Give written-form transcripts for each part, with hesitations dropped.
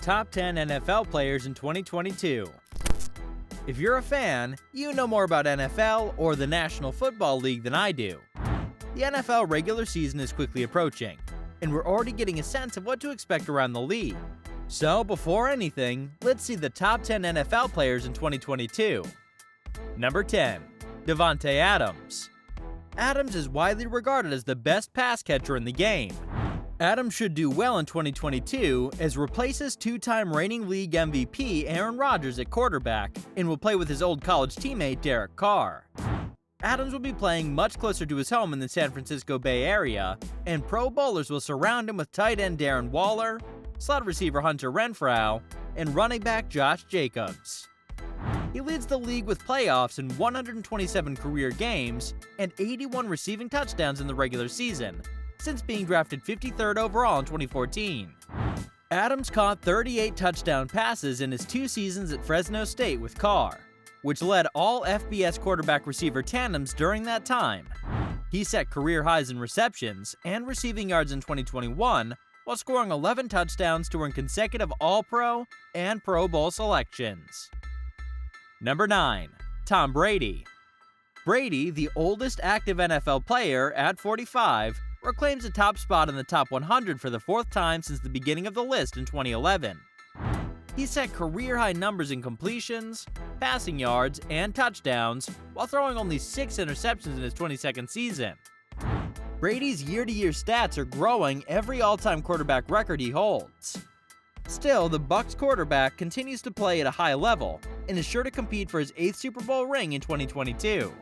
Top 10 NFL players in 2022. If you're a fan, you know more about NFL or the National Football League than I do. The NFL regular season is quickly approaching, and we're already getting a sense of what to expect around the league. So before anything, let's see the top 10 NFL players in 2022. Number 10. Davante Adams. Adams is widely regarded as the best pass catcher in the game. Adams should do well in 2022 as replaces two-time reigning league MVP Aaron Rodgers at quarterback and will play with his old college teammate Derek Carr. Adams will be playing much closer to his home in the San Francisco Bay Area, and Pro Bowlers will surround him with tight end Darren Waller, slot receiver Hunter Renfrow, and running back Josh Jacobs. He leads the league with playoffs in 127 career games and 81 receiving touchdowns in the regular season, since being drafted 53rd overall in 2014. Adams caught 38 touchdown passes in his 2 seasons at Fresno State with Carr, which led all FBS quarterback-receiver tandems during that time. He set career highs in receptions and receiving yards in 2021, while scoring 11 touchdowns to earn consecutive All-Pro and Pro Bowl selections. Number 9. Tom Brady. Brady, the oldest active NFL player at 45, reclaims a top spot in the top 100 for the 4th time since the beginning of the list in 2011. He set career-high numbers in completions, passing yards, and touchdowns, while throwing only 6 interceptions in his 22nd season. Brady's year-to-year stats are growing every all-time quarterback record he holds. Still, the Bucs quarterback continues to play at a high level and is sure to compete for his 8th Super Bowl ring in 2022.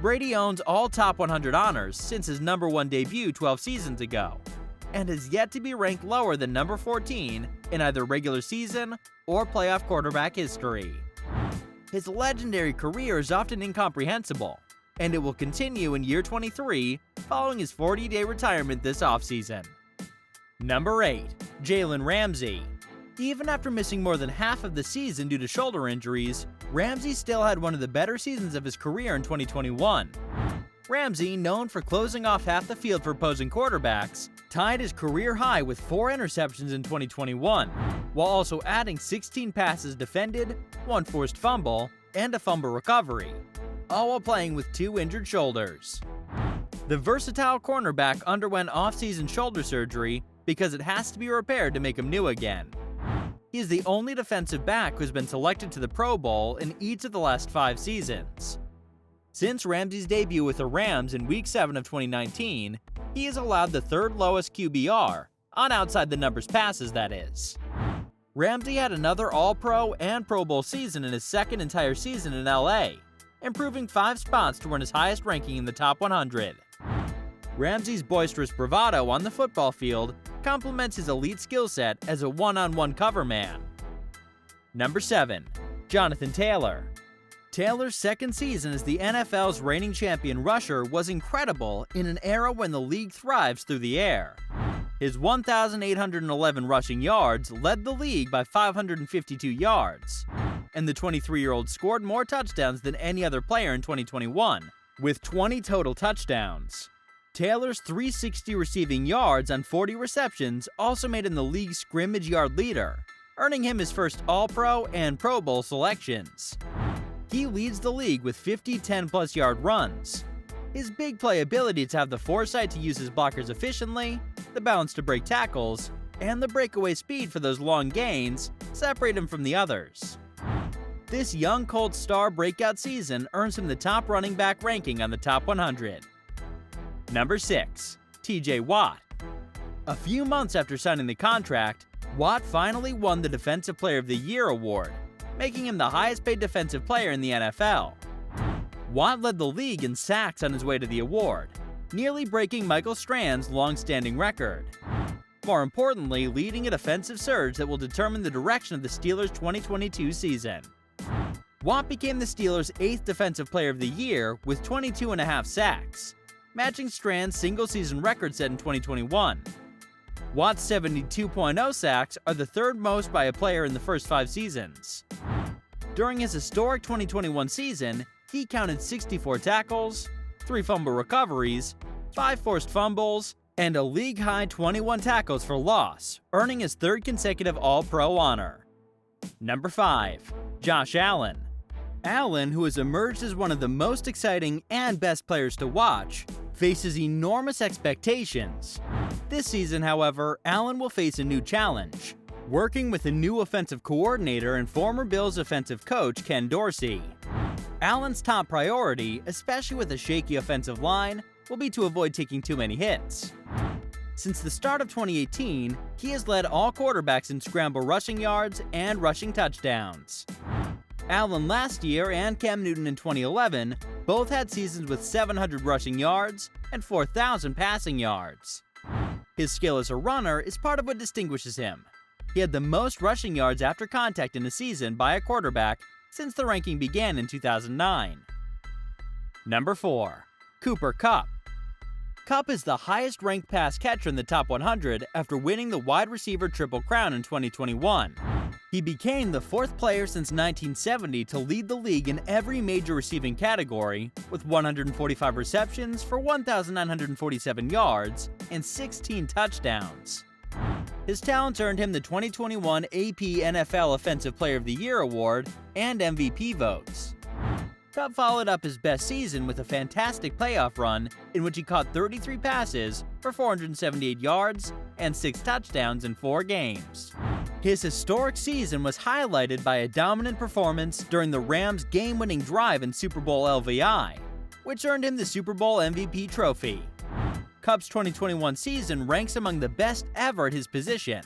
Brady owns all top 100 honors since his number 1 debut 12 seasons ago, and has yet to be ranked lower than number 14 in either regular season or playoff quarterback history. His legendary career is often incomprehensible, and it will continue in year 23 following his 40-day retirement this offseason. Number 8. Jalen Ramsey. Even after missing more than half of the season due to shoulder injuries, Ramsey still had one of the better seasons of his career in 2021. Ramsey, known for closing off half the field for opposing quarterbacks, tied his career high with 4 interceptions in 2021, while also adding 16 passes defended, 1 forced fumble, and a fumble recovery, all while playing with 2 injured shoulders. The versatile cornerback underwent off-season shoulder surgery because it has to be repaired to make him new again. He is the only defensive back who's been selected to the Pro Bowl in each of the last 5 seasons. Since Ramsey's debut with the Rams in Week 7 of 2019, he has allowed the 3rd lowest QBR, on outside the numbers passes that is. Ramsey had another All-Pro and Pro Bowl season in his 2nd entire season in LA, improving 5 spots to earn his highest ranking in the top 100. Ramsey's boisterous bravado on the football field complements his elite skill set as a one-on-one cover man. Number 7. Jonathan Taylor. Taylor's 2nd season as the NFL's reigning champion rusher was incredible in an era when the league thrives through the air. His 1,811 rushing yards led the league by 552 yards, and the 23-year-old scored more touchdowns than any other player in 2021, with 20 total touchdowns. Taylor's 360 receiving yards on 40 receptions also made him the league's scrimmage yard leader, earning him his first All-Pro and Pro Bowl selections. He leads the league with 50 10-plus yard runs. His big play ability to have the foresight to use his blockers efficiently, the balance to break tackles, and the breakaway speed for those long gains separate him from the others. This young Colts star breakout season earns him the top running back ranking on the top 100. Number 6. TJ Watt. A few months after signing the contract, Watt finally won the Defensive Player of the Year award, making him the highest-paid defensive player in the NFL. Watt led the league in sacks on his way to the award, nearly breaking Michael Strand's long-standing record. More importantly, leading a defensive surge that will determine the direction of the Steelers' 2022 season. Watt became the Steelers' 8th Defensive Player of the Year with 22.5 sacks, matching Strand's single-season record set in 2021. Watt's 72.0 sacks are the 3rd most by a player in the first 5 seasons. During his historic 2021 season, he counted 64 tackles, 3 fumble recoveries, 5 forced fumbles, and a league-high 21 tackles for loss, earning his third consecutive All-Pro honor. Number 5. Josh Allen. Allen, who has emerged as one of the most exciting and best players to watch, faces enormous expectations. This season, however, Allen will face a new challenge, working with a new offensive coordinator and former Bills offensive coach Ken Dorsey. Allen's top priority, especially with a shaky offensive line, will be to avoid taking too many hits. Since the start of 2018, he has led all quarterbacks in scramble rushing yards and rushing touchdowns. Allen last year and Cam Newton in 2011 both had seasons with 700 rushing yards and 4,000 passing yards. His skill as a runner is part of what distinguishes him. He had the most rushing yards after contact in a season by a quarterback since the ranking began in 2009. Number 4. Cooper Kupp. Kupp is the highest-ranked pass catcher in the top 100 after winning the wide receiver Triple Crown in 2021. He became the fourth player since 1970 to lead the league in every major receiving category, with 145 receptions for 1,947 yards and 16 touchdowns. His talents earned him the 2021 AP NFL Offensive Player of the Year award and MVP votes. Kupp followed up his best season with a fantastic playoff run in which he caught 33 passes for 478 yards and 6 touchdowns in 4 games. His historic season was highlighted by a dominant performance during the Rams' game-winning drive in Super Bowl LVI, which earned him the Super Bowl MVP trophy. Kupp's 2021 season ranks among the best ever at his position,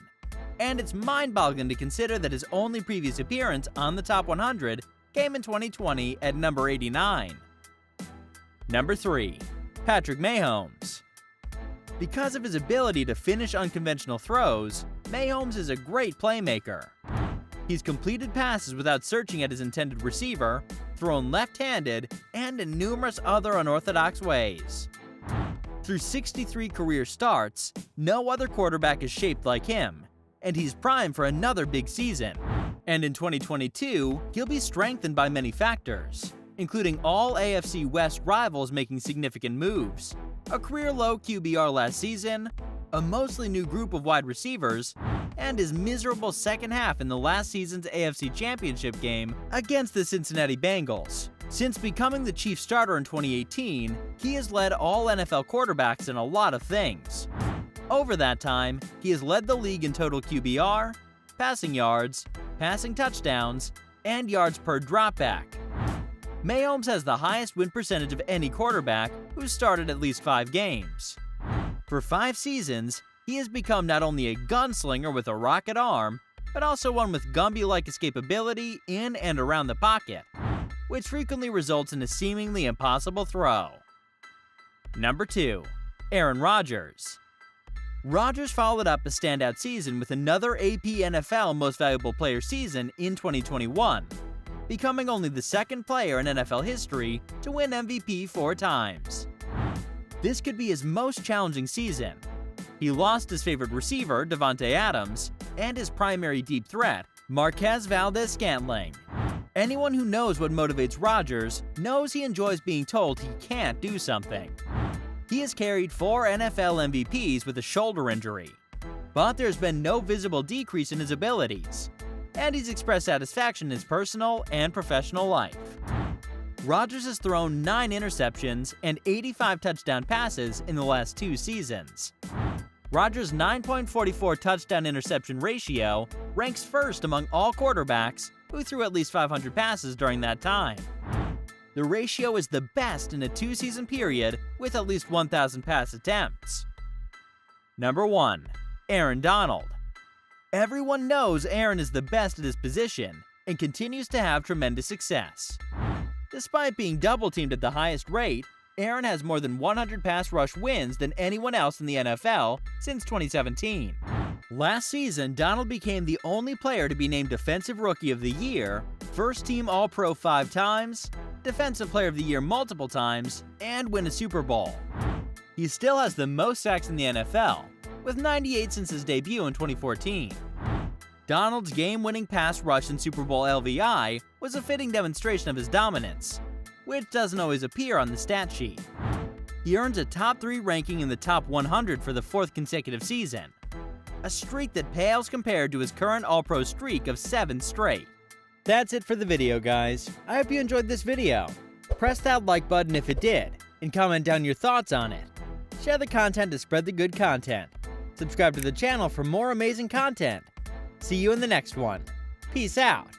and it's mind-boggling to consider that his only previous appearance on the top 100 came in 2020 at number 89. Number 3. Patrick Mahomes. Because of his ability to finish unconventional throws, Mahomes is a great playmaker. He's completed passes without searching at his intended receiver, thrown left-handed, and in numerous other unorthodox ways. Through 63 career starts, no other quarterback is shaped like him, and he's primed for another big season. And in 2022, he'll be strengthened by many factors, including all AFC West rivals making significant moves, a career-low QBR last season, a mostly new group of wide receivers, and his miserable second half in the last season's AFC Championship game against the Cincinnati Bengals. Since becoming the chief starter in 2018, he has led all NFL quarterbacks in a lot of things. Over that time, he has led the league in total QBR, passing yards, passing touchdowns, and yards per dropback. Mahomes has the highest win percentage of any quarterback who's started at least 5 games. For 5 seasons, he has become not only a gunslinger with a rocket arm, but also one with Gumby-like escapability in and around the pocket, which frequently results in a seemingly impossible throw. Number 2. Aaron Rodgers. Rodgers followed up a standout season with another AP NFL Most Valuable Player season in 2021, becoming only the second player in NFL history to win MVP 4 times. This could be his most challenging season. He lost his favorite receiver, Davante Adams, and his primary deep threat, Marquez Valdes-Scantling. Anyone who knows what motivates Rodgers knows he enjoys being told he can't do something. He has carried 4 NFL MVPs with a shoulder injury, but there's been no visible decrease in his abilities, and he's expressed satisfaction in his personal and professional life. Rodgers has thrown 9 interceptions and 85 touchdown passes in the last 2 seasons. Rodgers' 9.44 touchdown-interception ratio ranks first among all quarterbacks who threw at least 500 passes during that time. The ratio is the best in a 2-season period with at least 1,000 pass attempts. Number 1. Aaron Donald. Everyone knows Aaron is the best at his position and continues to have tremendous success. Despite being double-teamed at the highest rate, Aaron has more than 100 pass rush wins than anyone else in the NFL since 2017. Last season, Donald became the only player to be named Defensive Rookie of the Year, First Team All-Pro 5 times, Defensive Player of the Year multiple times, and win a Super Bowl. He still has the most sacks in the NFL, with 98 since his debut in 2014. Donald's game-winning pass rush in Super Bowl LVI was a fitting demonstration of his dominance, which doesn't always appear on the stat sheet. he earns a top 3 ranking in the top 100 for the 4th consecutive season, a streak that pales compared to his current All-Pro streak of 7 straight. That's it for the video, guys. I hope you enjoyed this video. Press that like button if it did, and comment down your thoughts on it. Share the content to spread the good content. Subscribe to the channel for more amazing content. See you in the next one. Peace out.